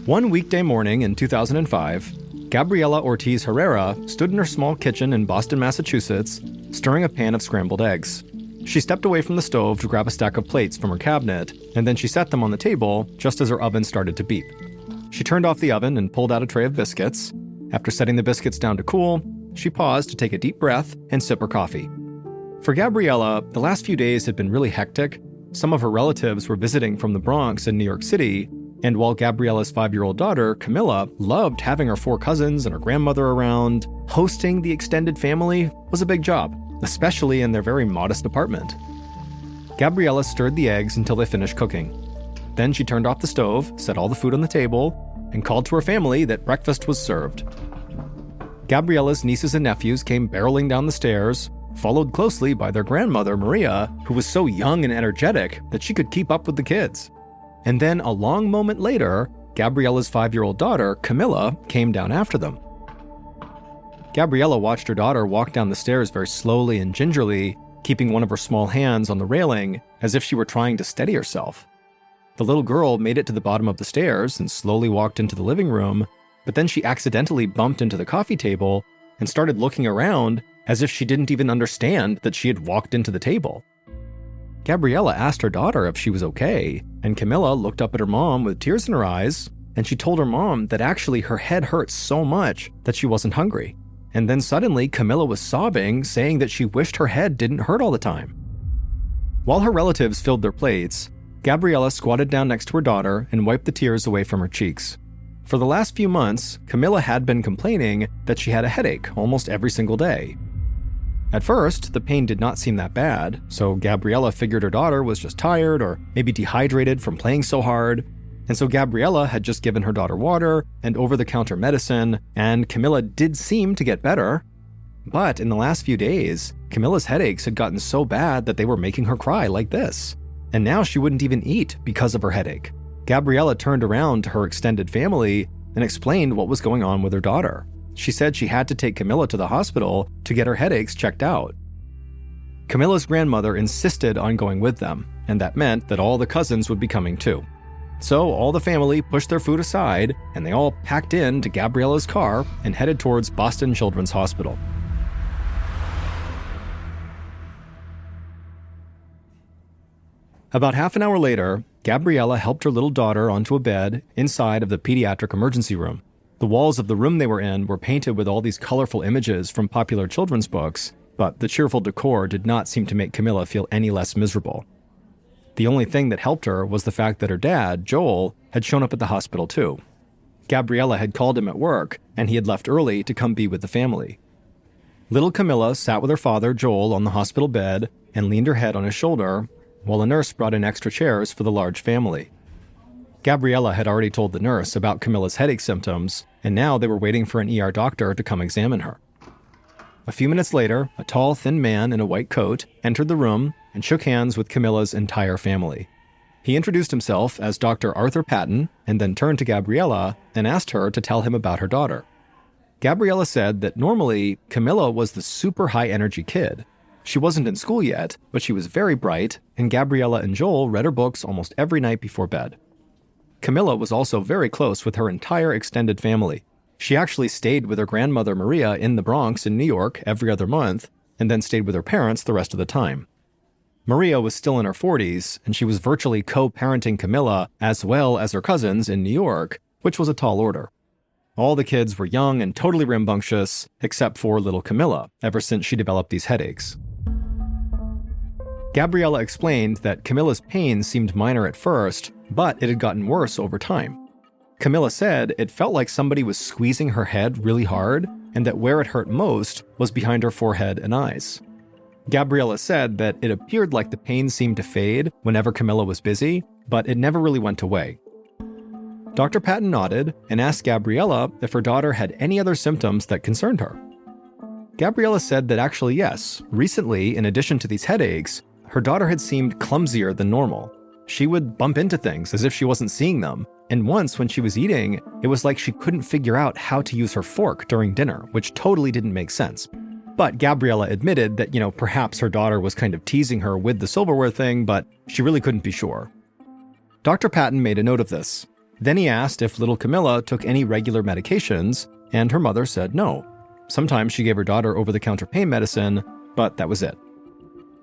One weekday morning in 2005, Gabriela Ortiz Herrera stood in her small kitchen in Boston, Massachusetts, stirring a pan of scrambled eggs. She stepped away from the stove to grab a stack of plates from her cabinet, and then she set them on the table just as her oven started to beep. She turned off the oven and pulled out a tray of biscuits. After setting the biscuits down to cool, she paused to take a deep breath and sip her coffee. For Gabriela, the last few days had been really hectic. Some of her relatives were visiting from the Bronx in New York City, and while Gabriela's 5-year-old daughter, Camilla, loved having her 4 cousins and her grandmother around, hosting the extended family was a big job, especially in their very modest apartment. Gabriela stirred the eggs until they finished cooking. Then she turned off the stove, set all the food on the table, and called to her family that breakfast was served. Gabriela's nieces and nephews came barreling down the stairs, followed closely by their grandmother, Maria, who was so young and energetic that she could keep up with the kids. And then a long moment later, Gabriela's 5-year-old daughter, Camilla, came down after them. Gabriela watched her daughter walk down the stairs very slowly and gingerly, keeping one of her small hands on the railing as if she were trying to steady herself. The little girl made it to the bottom of the stairs and slowly walked into the living room, but then she accidentally bumped into the coffee table and started looking around as if she didn't even understand that she had walked into the table. Gabriela asked her daughter if she was okay, and Camilla looked up at her mom with tears in her eyes, and she told her mom that actually her head hurt so much that she wasn't hungry. And then suddenly Camilla was sobbing, saying that she wished her head didn't hurt all the time. While her relatives filled their plates, Gabriela squatted down next to her daughter and wiped the tears away from her cheeks. For the last few months, Camilla had been complaining that she had a headache almost every single day. At first, the pain did not seem that bad, so Gabriela figured her daughter was just tired or maybe dehydrated from playing so hard, and so Gabriela had just given her daughter water and over-the-counter medicine, and Camilla did seem to get better. But in the last few days, Camilla's headaches had gotten so bad that they were making her cry like this, and now she wouldn't even eat because of her headache. Gabriela turned around to her extended family and explained what was going on with her daughter. She said she had to take Camilla to the hospital to get her headaches checked out. Camilla's grandmother insisted on going with them, and that meant that all the cousins would be coming too. So all the family pushed their food aside, and they all packed into Gabriela's car and headed towards Boston Children's Hospital. About half an hour later, Gabriela helped her little daughter onto a bed inside of the pediatric emergency room. The walls of the room they were in were painted with all these colorful images from popular children's books, but the cheerful decor did not seem to make Camilla feel any less miserable. The only thing that helped her was the fact that her dad, Joel, had shown up at the hospital too. Gabriela had called him at work, and he had left early to come be with the family. Little Camilla sat with her father, Joel, on the hospital bed and leaned her head on his shoulder, while a nurse brought in extra chairs for the large family. Gabriela had already told the nurse about Camilla's headache symptoms, and now they were waiting for an ER doctor to come examine her. A few minutes later, a tall, thin man in a white coat entered the room and shook hands with Camilla's entire family. He introduced himself as Dr. Arthur Patton and then turned to Gabriela and asked her to tell him about her daughter. Gabriela said that normally Camilla was the super high-energy kid. She wasn't in school yet, but she was very bright, and Gabriela and Joel read her books almost every night before bed. Camilla was also very close with her entire extended family. She actually stayed with her grandmother Maria in the Bronx in New York every other month, and then stayed with her parents the rest of the time. Maria was still in her 40s, and she was virtually co-parenting Camilla as well as her cousins in New York, which was a tall order. All the kids were young and totally rambunctious, except for little Camilla, ever since she developed these headaches. Gabriela explained that Camilla's pain seemed minor at first, but it had gotten worse over time. Camilla said it felt like somebody was squeezing her head really hard, and that where it hurt most was behind her forehead and eyes. Gabriela said that it appeared like the pain seemed to fade whenever Camilla was busy, but it never really went away. Dr. Patton nodded and asked Gabriela if her daughter had any other symptoms that concerned her. Gabriela said that actually yes, recently, in addition to these headaches, her daughter had seemed clumsier than normal. She would bump into things as if she wasn't seeing them, and once when she was eating, it was like she couldn't figure out how to use her fork during dinner, which totally didn't make sense. But Gabriela admitted that, perhaps her daughter was kind of teasing her with the silverware thing, but she really couldn't be sure. Dr. Patton made a note of this. Then he asked if little Camilla took any regular medications, and her mother said no. Sometimes she gave her daughter over-the-counter pain medicine, but that was it.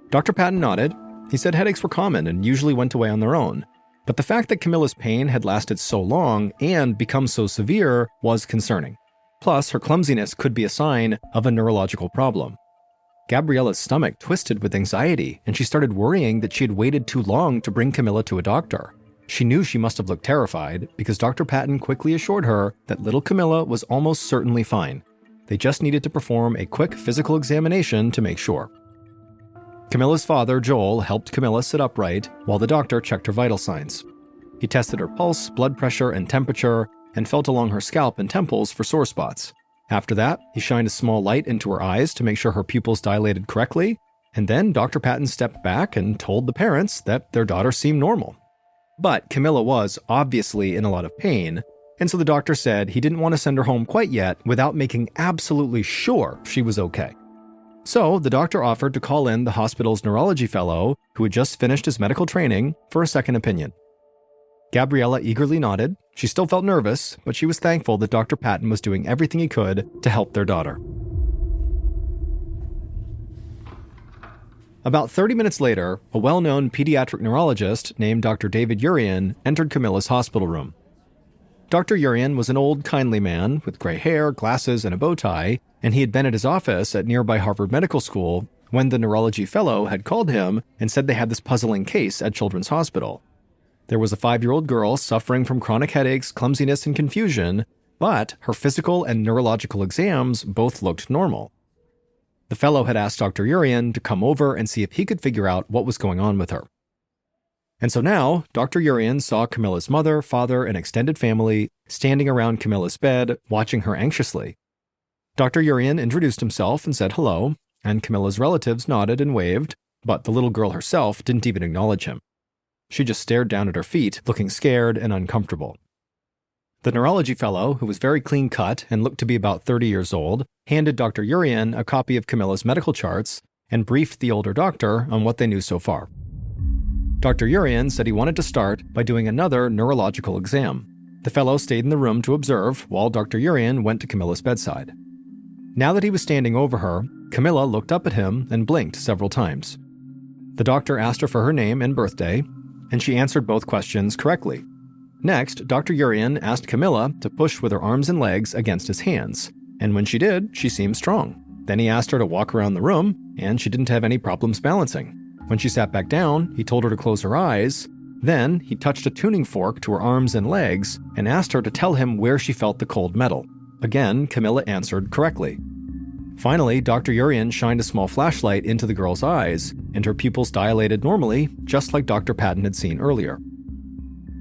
Dr. Patton nodded. He said headaches were common and usually went away on their own. But the fact that Camilla's pain had lasted so long and become so severe was concerning. Plus, her clumsiness could be a sign of a neurological problem. Gabriella's stomach twisted with anxiety, and she started worrying that she had waited too long to bring Camilla to a doctor. She knew she must have looked terrified because Dr. Patton quickly assured her that little Camilla was almost certainly fine. They just needed to perform a quick physical examination to make sure. Camilla's father, Joel, helped Camilla sit upright while the doctor checked her vital signs. He tested her pulse, blood pressure, and temperature, and felt along her scalp and temples for sore spots. After that, he shined a small light into her eyes to make sure her pupils dilated correctly, and then Dr. Patton stepped back and told the parents that their daughter seemed normal. But Camilla was obviously in a lot of pain, and so the doctor said he didn't want to send her home quite yet without making absolutely sure she was okay. So the doctor offered to call in the hospital's neurology fellow, who had just finished his medical training, for a second opinion. Gabriella eagerly nodded. She still felt nervous, but she was thankful that Dr. Patton was doing everything he could to help their daughter. About 30 minutes later, a well-known pediatric neurologist named Dr. David Urian entered Camilla's hospital room. Dr. Urian was an old, kindly man with gray hair, glasses, and a bow tie, and he had been at his office at nearby Harvard Medical School when the neurology fellow had called him and said they had this puzzling case at Children's Hospital. There was a 5-year-old girl suffering from chronic headaches, clumsiness, and confusion, but her physical and neurological exams both looked normal. The fellow had asked Dr. Urian to come over and see if he could figure out what was going on with her. And so now, Dr. Urian saw Camilla's mother, father, and extended family standing around Camilla's bed, watching her anxiously. Dr. Urian introduced himself and said hello, and Camilla's relatives nodded and waved, but the little girl herself didn't even acknowledge him. She just stared down at her feet, looking scared and uncomfortable. The neurology fellow, who was very clean-cut and looked to be about 30 years old, handed Dr. Urian a copy of Camilla's medical charts and briefed the older doctor on what they knew so far. Dr. Urian said he wanted to start by doing another neurological exam. The fellow stayed in the room to observe while Dr. Urian went to Camilla's bedside. Now that he was standing over her, Camilla looked up at him and blinked several times. The doctor asked her for her name and birthday, and she answered both questions correctly. Next, Dr. Urian asked Camilla to push with her arms and legs against his hands, and when she did, she seemed strong. Then he asked her to walk around the room, and she didn't have any problems balancing. When she sat back down, he told her to close her eyes. Then, he touched a tuning fork to her arms and legs and asked her to tell him where she felt the cold metal. Again, Camilla answered correctly. Finally, Dr. Urian shined a small flashlight into the girl's eyes, and her pupils dilated normally, just like Dr. Patton had seen earlier.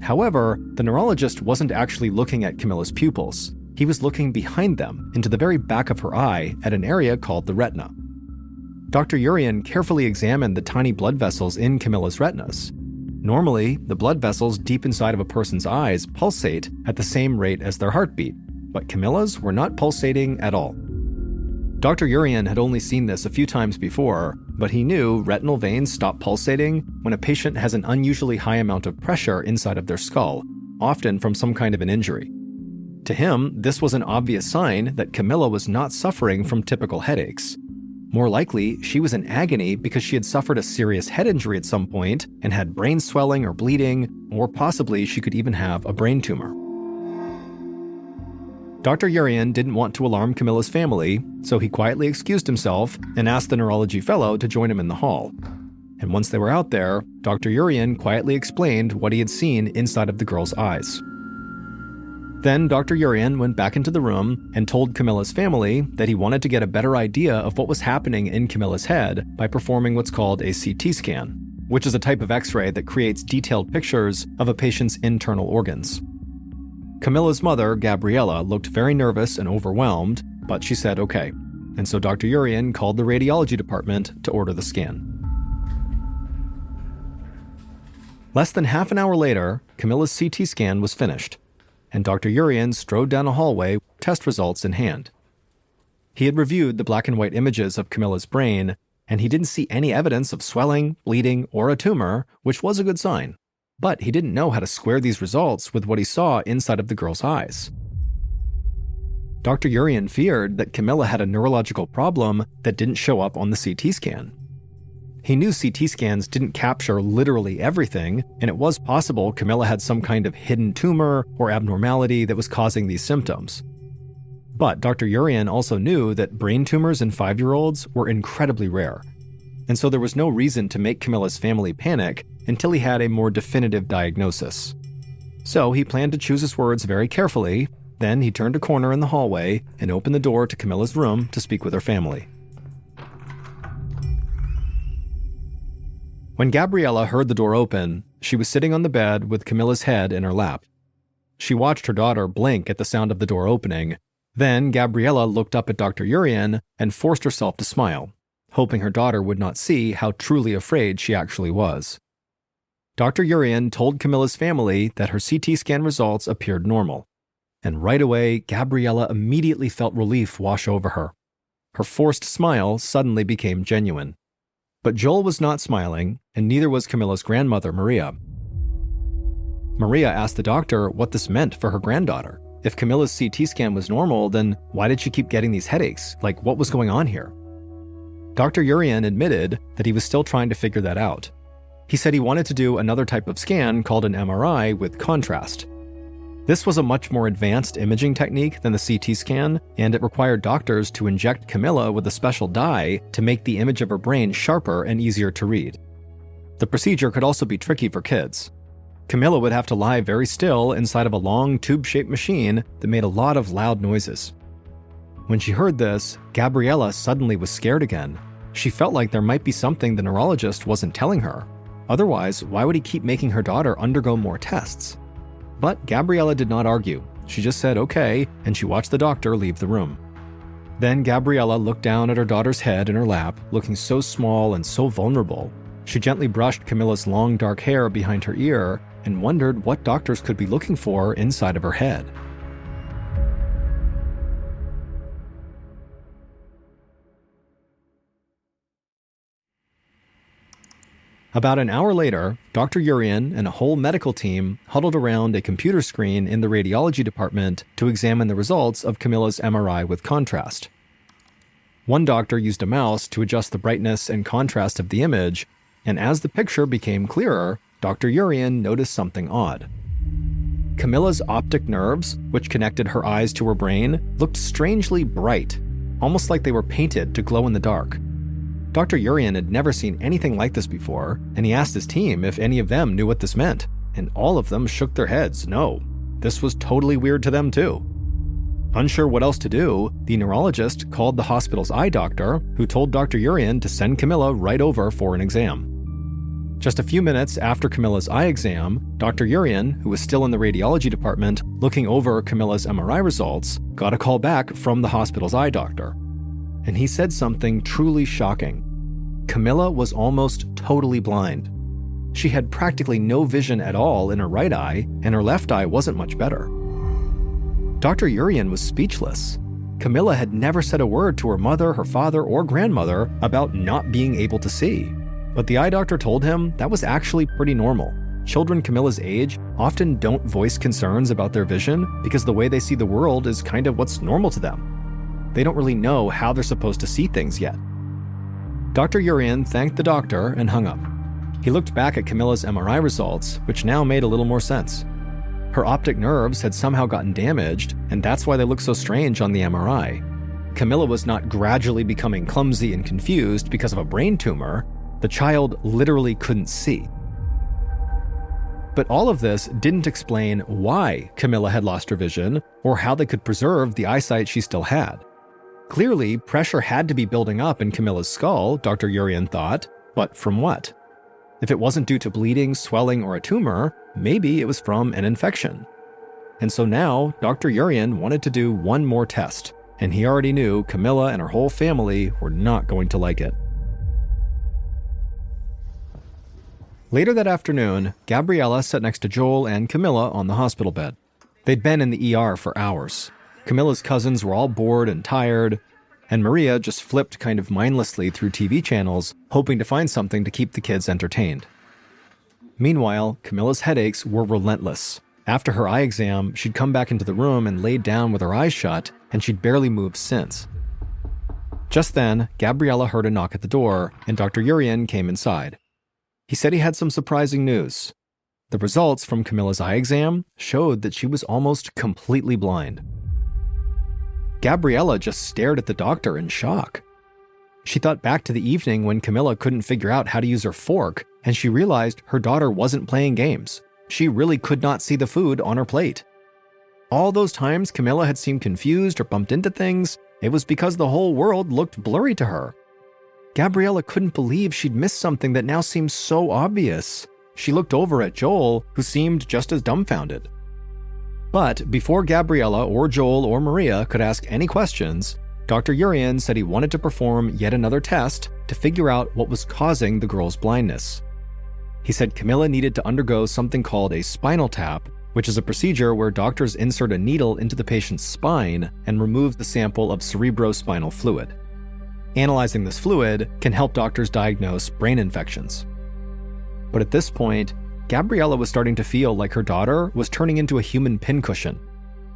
However, the neurologist wasn't actually looking at Camilla's pupils. He was looking behind them, into the very back of her eye, at an area called the retina. Dr. Urian carefully examined the tiny blood vessels in Camilla's retinas. Normally, the blood vessels deep inside of a person's eyes pulsate at the same rate as their heartbeat, but Camilla's were not pulsating at all. Dr. Urian had only seen this a few times before, but he knew retinal veins stop pulsating when a patient has an unusually high amount of pressure inside of their skull, often from some kind of an injury. To him, this was an obvious sign that Camilla was not suffering from typical headaches. More likely, she was in agony because she had suffered a serious head injury at some point and had brain swelling or bleeding, or possibly she could even have a brain tumor. Dr. Urian didn't want to alarm Camilla's family, so he quietly excused himself and asked the neurology fellow to join him in the hall. And once they were out there, Dr. Urian quietly explained what he had seen inside of the girl's eyes. Then Dr. Urian went back into the room and told Camilla's family that he wanted to get a better idea of what was happening in Camilla's head by performing what's called a CT scan, which is a type of X-ray that creates detailed pictures of a patient's internal organs. Camilla's mother, Gabriella, looked very nervous and overwhelmed, but she said okay, and so Dr. Urian called the radiology department to order the scan. Less than half an hour later, Camilla's CT scan was finished, and Dr. Urian strode down a hallway, test results in hand. He had reviewed the black and white images of Camilla's brain, and he didn't see any evidence of swelling, bleeding, or a tumor, which was a good sign. But he didn't know how to square these results with what he saw inside of the girl's eyes. Dr. Urian feared that Camilla had a neurological problem that didn't show up on the CT scan. He knew CT scans didn't capture literally everything, and it was possible Camilla had some kind of hidden tumor or abnormality that was causing these symptoms. But Dr. Urian also knew that brain tumors in 5-year-olds were incredibly rare, and so there was no reason to make Camilla's family panic until he had a more definitive diagnosis. So he planned to choose his words very carefully. Then he turned a corner in the hallway and opened the door to Camilla's room to speak with her family. When Gabriella heard the door open, she was sitting on the bed with Camilla's head in her lap. She watched her daughter blink at the sound of the door opening. Then Gabriella looked up at Dr. Urian and forced herself to smile, hoping her daughter would not see how truly afraid she actually was. Dr. Urian told Camilla's family that her CT scan results appeared normal. And right away, Gabriella immediately felt relief wash over her. Her forced smile suddenly became genuine. But Joel was not smiling, and neither was Camilla's grandmother, Maria. Maria asked the doctor what this meant for her granddaughter. If Camilla's CT scan was normal, then why did she keep getting these headaches? Like, what was going on here? Dr. Urian admitted that he was still trying to figure that out. He said he wanted to do another type of scan called an MRI with contrast. This was a much more advanced imaging technique than the CT scan, and it required doctors to inject Camilla with a special dye to make the image of her brain sharper and easier to read. The procedure could also be tricky for kids. Camilla would have to lie very still inside of a long tube-shaped machine that made a lot of loud noises. When she heard this, Gabriella suddenly was scared again. She felt like there might be something the neurologist wasn't telling her. Otherwise, why would he keep making her daughter undergo more tests? But Gabriella did not argue. She just said okay, and she watched the doctor leave the room. Then Gabriella looked down at her daughter's head in her lap, looking so small and so vulnerable. She gently brushed Camilla's long dark hair behind her ear and wondered what doctors could be looking for inside of her head. About an hour later, Dr. Urian and a whole medical team huddled around a computer screen in the radiology department to examine the results of Camilla's MRI with contrast. One doctor used a mouse to adjust the brightness and contrast of the image, and as the picture became clearer, Dr. Urian noticed something odd. Camilla's optic nerves, which connected her eyes to her brain, looked strangely bright, almost like they were painted to glow in the dark. Dr. Urian had never seen anything like this before, and he asked his team if any of them knew what this meant, and all of them shook their heads no. This was totally weird to them too. Unsure what else to do, the neurologist called the hospital's eye doctor, who told Dr. Urian to send Camilla right over for an exam. Just a few minutes after Camilla's eye exam, Dr. Urian, who was still in the radiology department looking over Camilla's MRI results, got a call back from the hospital's eye doctor. And he said something truly shocking. Camilla was almost totally blind. She had practically no vision at all in her right eye, and her left eye wasn't much better. Dr. Urian was speechless. Camilla had never said a word to her mother, her father, or grandmother about not being able to see. But the eye doctor told him that was actually pretty normal. Children Camilla's age often don't voice concerns about their vision because the way they see the world is kind of what's normal to them. They don't really know how they're supposed to see things yet. Dr. Urian thanked the doctor and hung up. He looked back at Camilla's MRI results, which now made a little more sense. Her optic nerves had somehow gotten damaged, and that's why they looked so strange on the MRI. Camilla was not gradually becoming clumsy and confused because of a brain tumor. The child literally couldn't see. But all of this didn't explain why Camilla had lost her vision or how they could preserve the eyesight she still had. Clearly, pressure had to be building up in Camilla's skull, Dr. Urian thought, but from what? If it wasn't due to bleeding, swelling, or a tumor, maybe it was from an infection. And so now, Dr. Urian wanted to do one more test, and he already knew Camilla and her whole family were not going to like it. Later that afternoon, Gabriella sat next to Joel and Camilla on the hospital bed. They'd been in the ER for hours. Camilla's cousins were all bored and tired, and Maria just flipped kind of mindlessly through TV channels, hoping to find something to keep the kids entertained. Meanwhile, Camilla's headaches were relentless. After her eye exam, she'd come back into the room and laid down with her eyes shut, and she'd barely moved since. Just then, Gabriella heard a knock at the door, and Dr. Urian came inside. He said he had some surprising news. The results from Camilla's eye exam showed that she was almost completely blind. Gabriella just stared at the doctor in shock. She thought back to the evening when Camilla couldn't figure out how to use her fork, and she realized her daughter wasn't playing games. She really could not see the food on her plate. All those times Camilla had seemed confused or bumped into things, it was because the whole world looked blurry to her. Gabriella couldn't believe she'd missed something that now seemed so obvious. She looked over at Joel, who seemed just as dumbfounded. But before Gabriella or Joel or Maria could ask any questions, Dr. Urian said he wanted to perform yet another test to figure out what was causing the girl's blindness. He said Camilla needed to undergo something called a spinal tap, which is a procedure where doctors insert a needle into the patient's spine and remove the sample of cerebrospinal fluid. Analyzing this fluid can help doctors diagnose brain infections. But at this point, Gabriella was starting to feel like her daughter was turning into a human pincushion.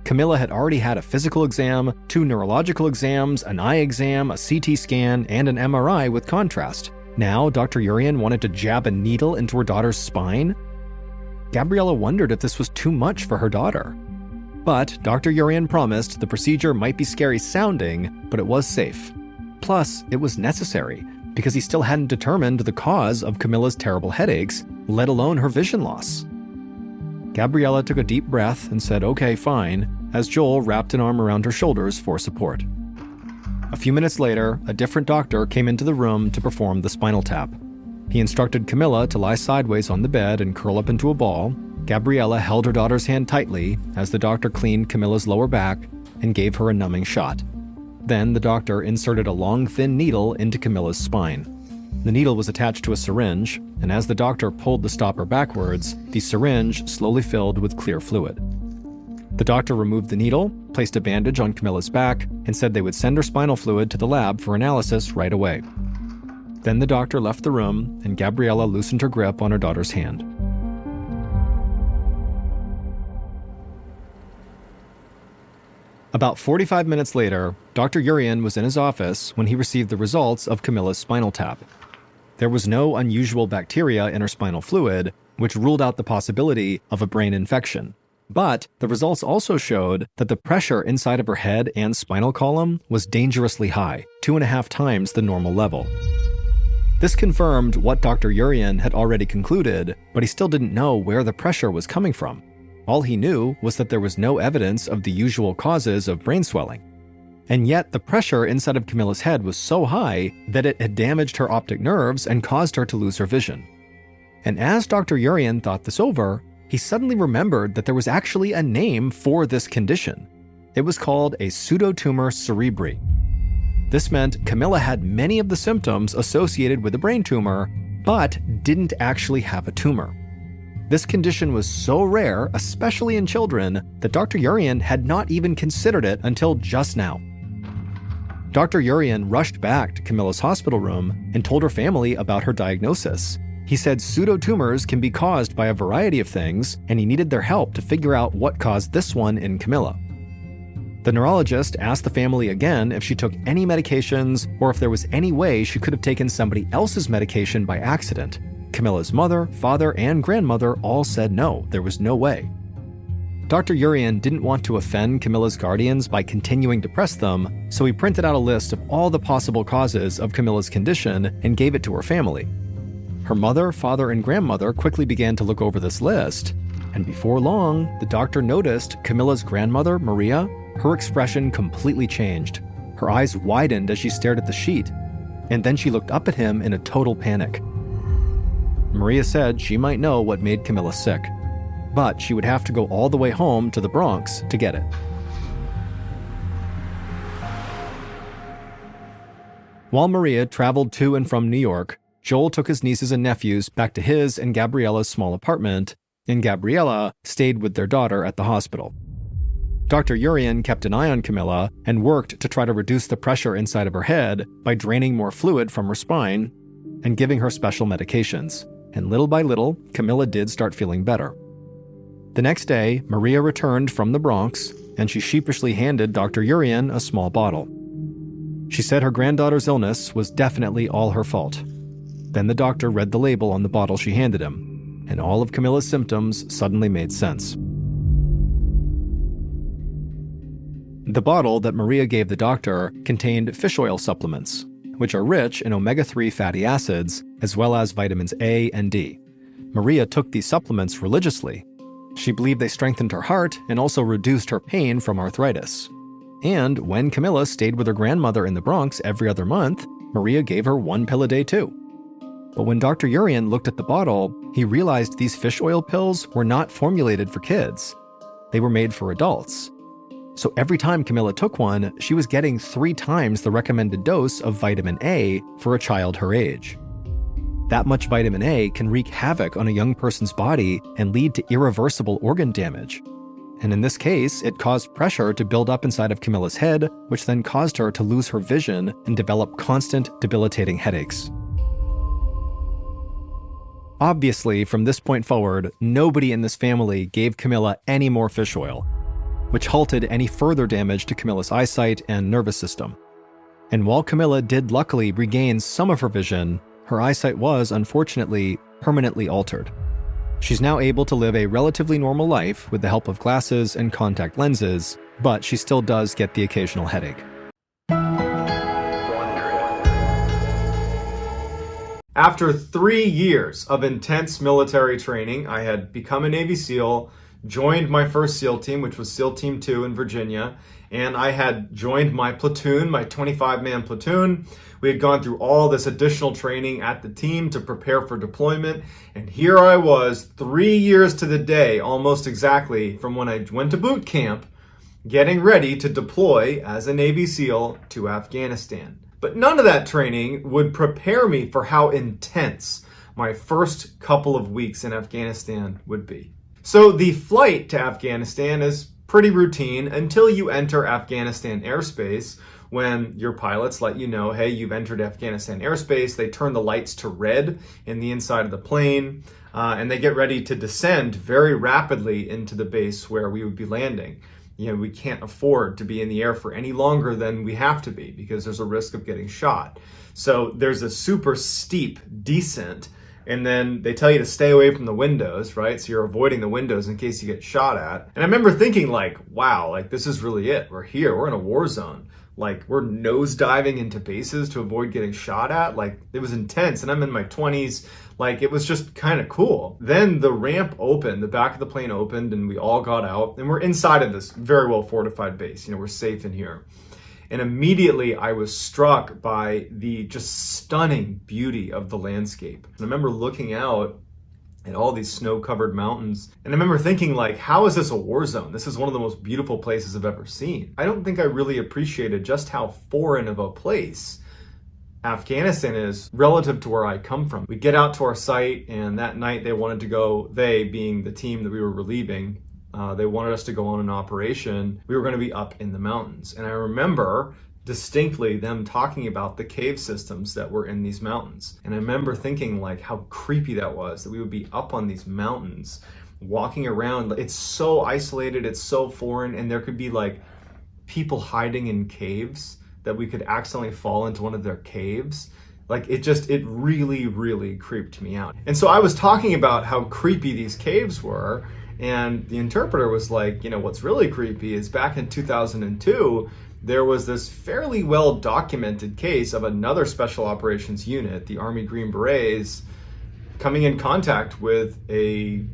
Camilla had already had a physical exam, 2 neurological exams, an eye exam, a CT scan, and an MRI with contrast. Now, Dr. Urian wanted to jab a needle into her daughter's spine? Gabriella wondered if this was too much for her daughter. But Dr. Urian promised the procedure might be scary sounding, but it was safe. Plus, it was necessary, because he still hadn't determined the cause of Camilla's terrible headaches, let alone her vision loss. Gabriella took a deep breath and said, "Okay, fine," as Joel wrapped an arm around her shoulders for support. A few minutes later, a different doctor came into the room to perform the spinal tap. He instructed Camilla to lie sideways on the bed and curl up into a ball. Gabriella held her daughter's hand tightly as the doctor cleaned Camilla's lower back and gave her a numbing shot. Then the doctor inserted a long, thin needle into Camilla's spine. The needle was attached to a syringe, and as the doctor pulled the stopper backwards, the syringe slowly filled with clear fluid. The doctor removed the needle, placed a bandage on Camilla's back, and said they would send her spinal fluid to the lab for analysis right away. Then the doctor left the room, and Gabriella loosened her grip on her daughter's hand. About 45 minutes later, Dr. Urian was in his office when he received the results of Camilla's spinal tap. There was no unusual bacteria in her spinal fluid, which ruled out the possibility of a brain infection. But the results also showed that the pressure inside of her head and spinal column was dangerously high, 2.5 times the normal level. This confirmed what Dr. Urian had already concluded, but he still didn't know where the pressure was coming from. All he knew was that there was no evidence of the usual causes of brain swelling. And yet the pressure inside of Camilla's head was so high that it had damaged her optic nerves and caused her to lose her vision. And as Dr. Urian thought this over, he suddenly remembered that there was actually a name for this condition. It was called a pseudotumor cerebri. This meant Camilla had many of the symptoms associated with a brain tumor, but didn't actually have a tumor. This condition was so rare, especially in children, that Dr. Urian had not even considered it until just now. Dr. Urian rushed back to Camilla's hospital room and told her family about her diagnosis. He said pseudotumors can be caused by a variety of things, and he needed their help to figure out what caused this one in Camilla. The neurologist asked the family again if she took any medications or if there was any way she could have taken somebody else's medication by accident. Camilla's mother, father, and grandmother all said no, there was no way. Dr. Urian didn't want to offend Camilla's guardians by continuing to press them, so he printed out a list of all the possible causes of Camilla's condition and gave it to her family. Her mother, father, and grandmother quickly began to look over this list, and before long, the doctor noticed Camilla's grandmother, Maria. Her expression completely changed. Her eyes widened as she stared at the sheet, and then she looked up at him in a total panic. Maria said she might know what made Camilla sick, but she would have to go all the way home to the Bronx to get it. While Maria traveled to and from New York, Joel took his nieces and nephews back to his and Gabriella's small apartment, and Gabriella stayed with their daughter at the hospital. Dr. Urian kept an eye on Camilla and worked to try to reduce the pressure inside of her head by draining more fluid from her spine and giving her special medications. and little by little, Camilla did start feeling better. The next day, Maria returned from the Bronx, and she sheepishly handed Dr. Urian a small bottle. She said her granddaughter's illness was definitely all her fault. Then the doctor read the label on the bottle she handed him, and all of Camilla's symptoms suddenly made sense. The bottle that Maria gave the doctor contained fish oil supplements, which are rich in omega-3 fatty acids, as well as vitamins A and D. Maria took these supplements religiously. She believed they strengthened her heart and also reduced her pain from arthritis. And when Camilla stayed with her grandmother in the Bronx every other month, Maria gave her 1 pill a day too. But when Dr. Urian looked at the bottle, he realized these fish oil pills were not formulated for kids. They were made for adults. So every time Camilla took one, she was getting 3 times the recommended dose of vitamin A for a child her age. That much vitamin A can wreak havoc on a young person's body and lead to irreversible organ damage. And in this case, it caused pressure to build up inside of Camilla's head, which then caused her to lose her vision and develop constant, debilitating headaches. Obviously, from this point forward, nobody in this family gave Camilla any more fish oil, which halted any further damage to Camilla's eyesight and nervous system. And while Camilla did luckily regain some of her vision, her eyesight was, unfortunately, permanently altered. She's now able to live a relatively normal life with the help of glasses and contact lenses, but she still does get the occasional headache. After 3 years of intense military training, I had become a Navy SEAL, joined my first SEAL team, which was SEAL Team 2 in Virginia, and I had joined my platoon, my 25-man platoon. We had gone through all this additional training at the team to prepare for deployment, and here I was 3 years to the day, almost exactly, from when I went to boot camp, getting ready to deploy as a Navy SEAL to Afghanistan. But none of that training would prepare me for how intense my first couple of weeks in Afghanistan would be. So the flight to Afghanistan is pretty routine until you enter Afghanistan airspace, when your pilots let you know, hey, you've entered Afghanistan airspace. They turn the lights to red in the inside of the plane, and they get ready to descend very rapidly into the base where we would be landing. You know, we can't afford to be in the air for any longer than we have to be because there's a risk of getting shot. So there's a super steep descent, and then they tell you to stay away from the windows, right? So you're avoiding the windows in case you get shot at. And I remember thinking like, wow, like this is really it. We're here, we're in a war zone. Like we're nosediving into bases to avoid getting shot at. Like it was intense, and I'm in my 20s. Like it was just kind of cool. Then the ramp opened, the back of the plane opened, and we all got out, and we're inside of this very well fortified base. You know, we're safe in here. And immediately I was struck by the just stunning beauty of the landscape. And I remember looking out at all these snow-covered mountains. And I remember thinking like, how is this a war zone? This is one of the most beautiful places I've ever seen. I don't think I really appreciated just how foreign of a place Afghanistan is relative to where I come from. We get out to our site, and that night they wanted to go, they being the team that we were relieving, they wanted us to go on an operation. We were going to be up in the mountains. And I remember distinctly them talking about the cave systems that were in these mountains. And I remember thinking like how creepy that was, that we would be up on these mountains, walking around. It's so isolated, it's so foreign, and there could be like people hiding in caves that we could accidentally fall into one of their caves. Like it really, really creeped me out. And so I was talking about how creepy these caves were, and the interpreter was like, you know, what's really creepy is back in 2002, there was this fairly well documented case of another special operations unit, the Army Green Berets, coming in contact with a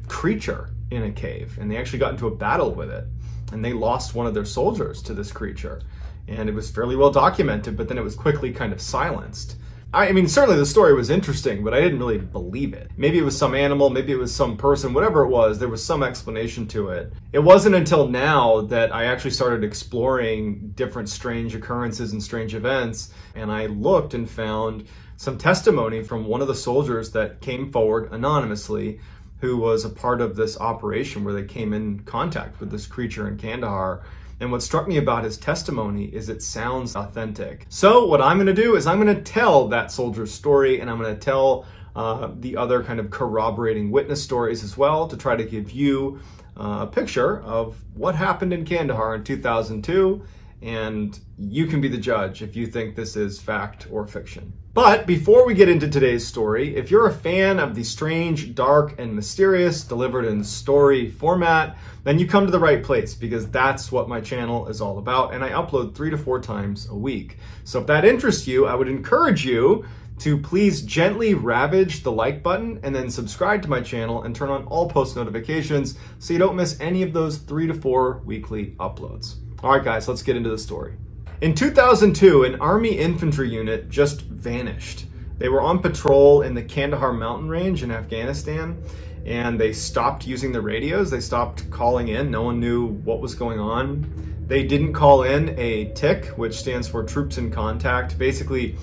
creature in a cave, and they actually got into a battle with it, and they lost one of their soldiers to this creature. And it was fairly well documented, but then it was quickly kind of silenced. I mean, certainly the story was interesting, but I didn't really believe it. Maybe it was some animal, maybe it was some person, whatever it was, there was some explanation to it. It wasn't until now that I actually started exploring different strange occurrences and strange events, and I looked and found some testimony from one of the soldiers that came forward anonymously, who was a part of this operation where they came in contact with this creature in Kandahar. And what struck me about his testimony is it sounds authentic. So what I'm gonna do is I'm gonna tell that soldier's story, and I'm gonna tell the other kind of corroborating witness stories as well, to try to give you a picture of what happened in Kandahar in 2002, and you can be the judge if you think this is fact or fiction. But before we get into today's story, if you're a fan of the strange, dark, and mysterious delivered in story format, then you come to the right place, because that's what my channel is all about, and I upload 3 to 4 times a week. So if that interests you, I would encourage you to please gently ravage the like button and then subscribe to my channel and turn on all post notifications so you don't miss any of those 3 to 4 weekly uploads. All right, guys, let's get into the story. In 2002, an Army infantry unit just vanished. They were on patrol in the Kandahar mountain range in Afghanistan, and they stopped using the radios. They stopped calling in. No one knew what was going on. They didn't call in a TIC, which stands for Troops in Contact. Basically,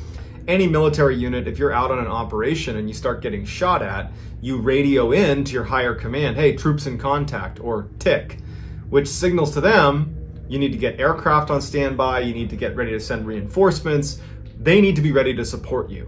any military unit, if you're out on an operation and you start getting shot at, you radio in to your higher command, hey, troops in contact, or TIC, which signals to them, you need to get aircraft on standby, you need to get ready to send reinforcements, they need to be ready to support you.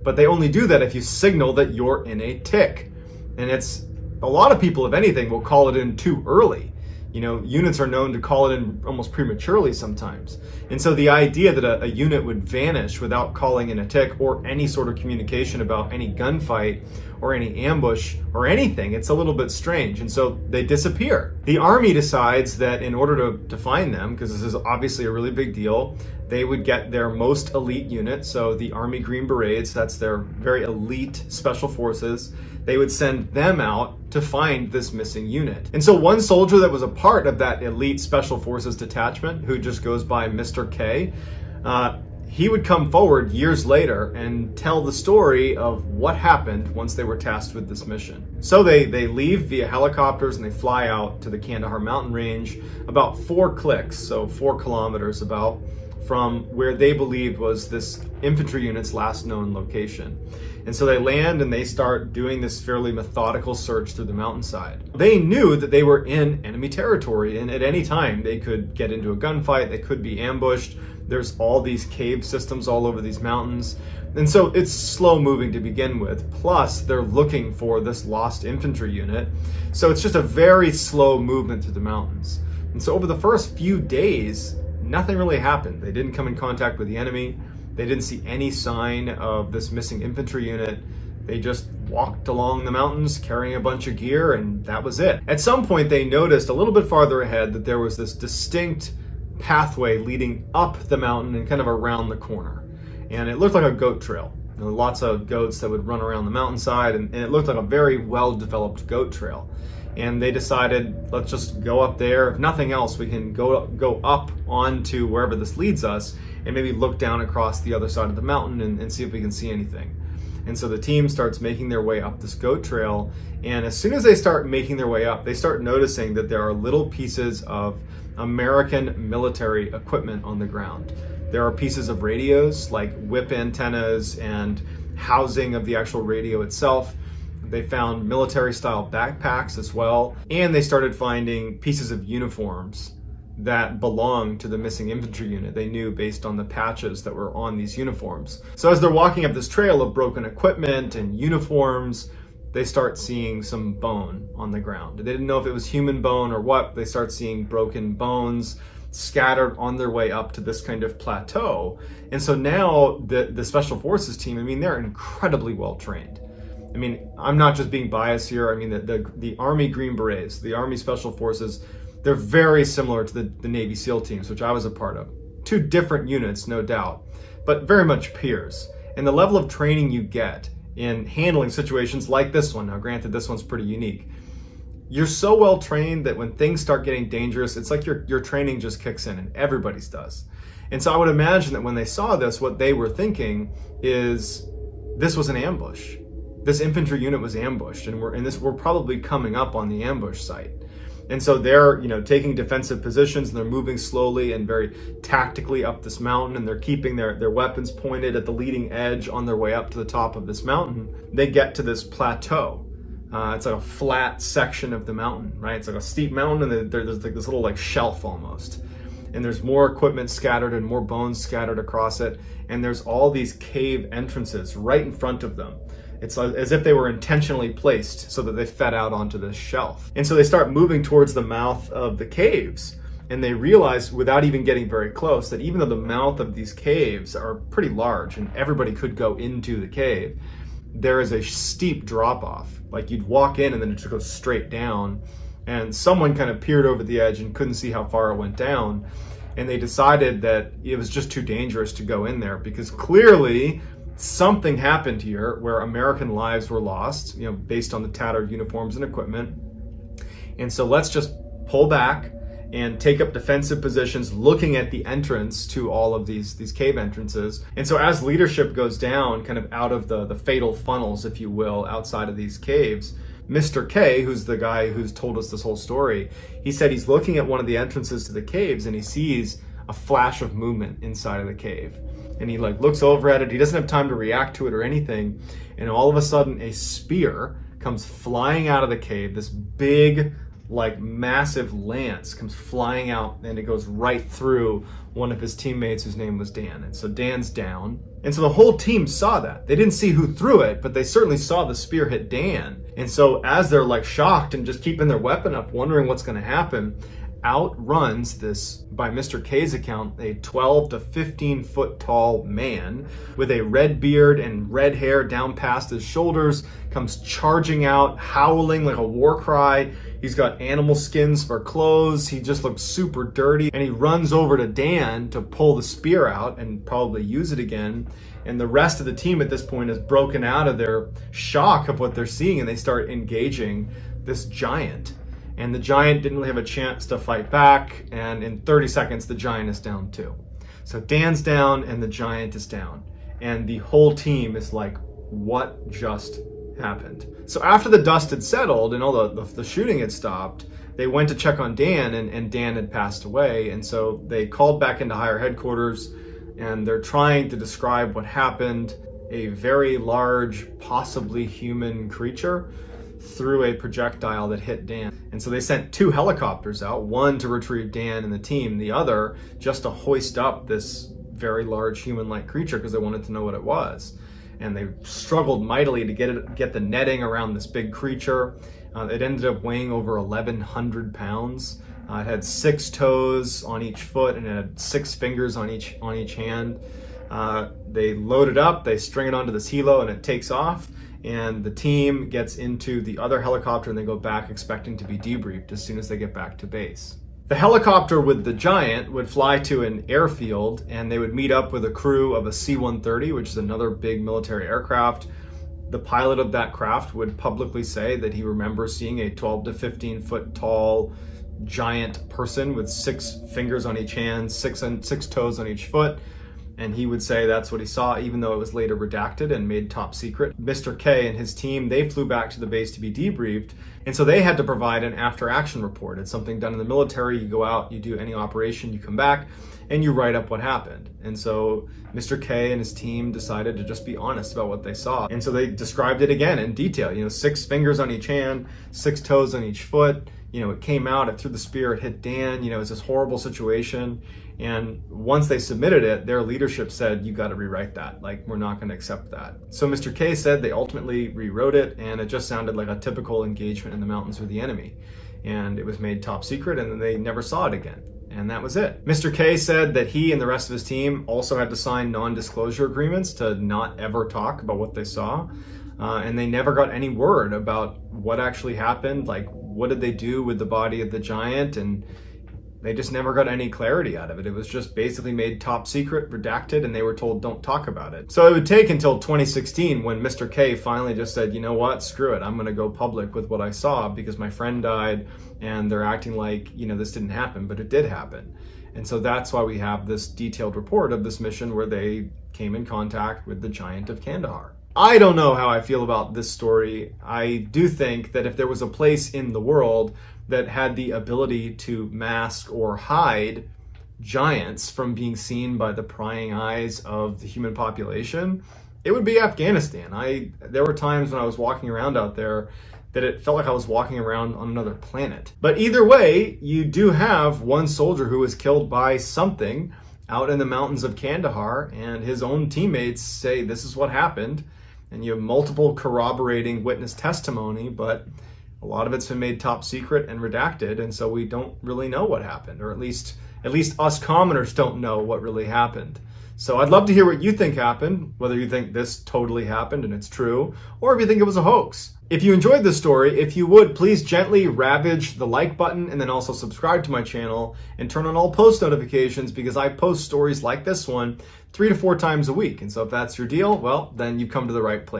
But they only do that if you signal that you're in a TIC. And it's, a lot of people, if anything, will call it in too early. You know, units are known to call it in almost prematurely sometimes. And so the idea that a unit would vanish without calling in a TIC or any sort of communication about any gunfight or any ambush or anything, it's a little bit strange. And so they disappear. The Army decides that in order to find them, because this is obviously a really big deal, they would get their most elite unit, so the Army Green Berets, that's their very elite special forces, they would send them out to find this missing unit. And so one soldier that was a part of that elite special forces detachment, who just goes by Mr. K, he would come forward years later and tell the story of what happened once they were tasked with this mission. So they leave via helicopters and they fly out to the Kandahar mountain range, about 4 clicks, so 4 kilometers about, from where they believed was this infantry unit's last known location. And so they land and they start doing this fairly methodical search through the mountainside. They knew that they were in enemy territory, and at any time they could get into a gunfight, they could be ambushed. There's all these cave systems all over these mountains. And so it's slow moving to begin with. Plus they're looking for this lost infantry unit. So it's just a very slow movement through the mountains. And so over the first few days, nothing really happened. They didn't come in contact with the enemy. They didn't see any sign of this missing infantry unit. They just walked along the mountains carrying a bunch of gear, and that was it. At some point, they noticed a little bit farther ahead that there was this distinct pathway leading up the mountain and kind of around the corner. And it looked like a goat trail. There were lots of goats that would run around the mountainside, and it looked like a very well-developed goat trail. And they decided, let's just go up there. If nothing else, we can go up onto wherever this leads us and maybe look down across the other side of the mountain and see if we can see anything. And so the team starts making their way up this goat trail. And as soon as they start making their way up, they start noticing that there are little pieces of American military equipment on the ground. There are pieces of radios, like whip antennas and housing of the actual radio itself. They found military-style backpacks as well, and they started finding pieces of uniforms that belonged to the missing infantry unit. They knew based on the patches that were on these uniforms. So as they're walking up this trail of broken equipment and uniforms, they start seeing some bone on the ground. They didn't know if it was human bone or what. They start seeing broken bones scattered on their way up to this kind of plateau. And so now the Special Forces team, I mean, they're incredibly well trained. I mean, I'm not just being biased here. I mean, the Army Green Berets, the Army Special Forces, they're very similar to the Navy SEAL teams, which I was a part of. 2 different units, no doubt, but very much peers. And the level of training you get in handling situations like this one, now granted this one's pretty unique, you're so well trained that when things start getting dangerous, it's like your training just kicks in, and everybody's does. And so I would imagine that when they saw this, what they were thinking is, this was an ambush. This infantry unit was ambushed, and we're probably coming up on the ambush site. And so they're, taking defensive positions, and they're moving slowly and very tactically up this mountain, and they're keeping their weapons pointed at the leading edge on their way up to the top of this mountain. They get to this plateau. It's like a flat section of the mountain, right? It's like a steep mountain, and there's like this little like shelf almost. And there's more equipment scattered and more bones scattered across it. And there's all these cave entrances right in front of them. It's as if they were intentionally placed so that they fed out onto this shelf. And so they start moving towards the mouth of the caves. And they realize, without even getting very close, that even though the mouth of these caves are pretty large and everybody could go into the cave, there is a steep drop off. Like you'd walk in and then it just goes straight down. And someone kind of peered over the edge and couldn't see how far it went down. And they decided that it was just too dangerous to go in there because clearly something happened here where American lives were lost, based on the tattered uniforms and equipment. And so let's just pull back and take up defensive positions looking at the entrance to all of these cave entrances. And so as leadership goes down kind of out of the fatal funnels, if you will, outside of these caves, Mr. K, who's the guy who's told us this whole story, he said he's looking at one of the entrances to the caves and he sees a flash of movement inside of the cave. And he looks over at it. He doesn't have time to react to it or anything. And all of a sudden a spear comes flying out of the cave, this big, massive lance comes flying out and it goes right through one of his teammates whose name was Dan. And so Dan's down. And so the whole team saw that. They didn't see who threw it, but they certainly saw the spear hit Dan. And so as they're shocked and just keeping their weapon up, wondering what's going to happen, out runs this, by Mr. K's account, a 12 to 15 foot tall man with a red beard and red hair down past his shoulders, comes charging out, howling like a war cry. He's got animal skins for clothes. He just looks super dirty. And he runs over to Dan to pull the spear out and probably use it again. And the rest of the team at this point is broken out of their shock of what they're seeing and they start engaging this giant. And the giant didn't really have a chance to fight back. And in 30 seconds, the giant is down too. So Dan's down and the giant is down. And the whole team is like, what just happened? So after the dust had settled and all the shooting had stopped, they went to check on Dan and Dan had passed away. And so they called back into higher headquarters and they're trying to describe what happened. A very large, possibly human creature threw a projectile that hit Dan. And so they sent 2 helicopters out, one to retrieve Dan and the team, the other just to hoist up this very large human-like creature because they wanted to know what it was. And they struggled mightily to get the netting around this big creature. It ended up weighing over 1,100 pounds. It had 6 toes on each foot and it had 6 fingers on each hand. They load it up, they string it onto this helo and it takes off. And the team gets into the other helicopter and they go back expecting to be debriefed as soon as they get back to base. The helicopter with the giant would fly to an airfield and they would meet up with a crew of a C-130, which is another big military aircraft. The pilot of that craft would publicly say that he remembers seeing a 12 to 15 foot tall giant person with 6 fingers on each hand, 6 toes on each foot. And he would say that's what he saw, even though it was later redacted and made top secret. Mr. K and his team, they flew back to the base to be debriefed. And so they had to provide an after action report. It's something done in the military. You go out, you do any operation, you come back, and you write up what happened. And so Mr. K and his team decided to just be honest about what they saw. And so they described it again in detail. 6 fingers on each hand, 6 toes on each foot. It came out, it threw the spear, it hit Dan. It's this horrible situation. And once they submitted it, their leadership said, you got to rewrite that. We're not going to accept that. So Mr. K said they ultimately rewrote it and it just sounded like a typical engagement in the mountains with the enemy. And it was made top secret and then they never saw it again. And that was it. Mr. K said that he and the rest of his team also had to sign non-disclosure agreements to not ever talk about what they saw. And they never got any word about what actually happened. What did they do with the body of the giant? And they just never got any clarity out of it. It was just basically made top secret, redacted, and they were told don't talk about it. So it would take until 2016 when Mr. K finally just said, you know what, screw it. I'm gonna go public with what I saw because my friend died and they're acting like, this didn't happen, but it did happen. And so that's why we have this detailed report of this mission where they came in contact with the giant of Kandahar. I don't know how I feel about this story. I do think that if there was a place in the world that had the ability to mask or hide giants from being seen by the prying eyes of the human population, it would be Afghanistan. There were times when I was walking around out there that it felt like I was walking around on another planet. But either way, you do have one soldier who was killed by something out in the mountains of Kandahar, and his own teammates say this is what happened. and you have multiple corroborating witness testimony, but a lot of it's been made top secret and redacted, and so we don't really know what happened, or at least us commoners don't know what really happened. So I'd love to hear what you think happened, whether you think this totally happened and it's true, or if you think it was a hoax. If you enjoyed this story, if you would, please gently ravage the like button and then also subscribe to my channel and turn on all post notifications, because I post stories like this one 3 to 4 times a week. And so if that's your deal, well, then you've come to the right place.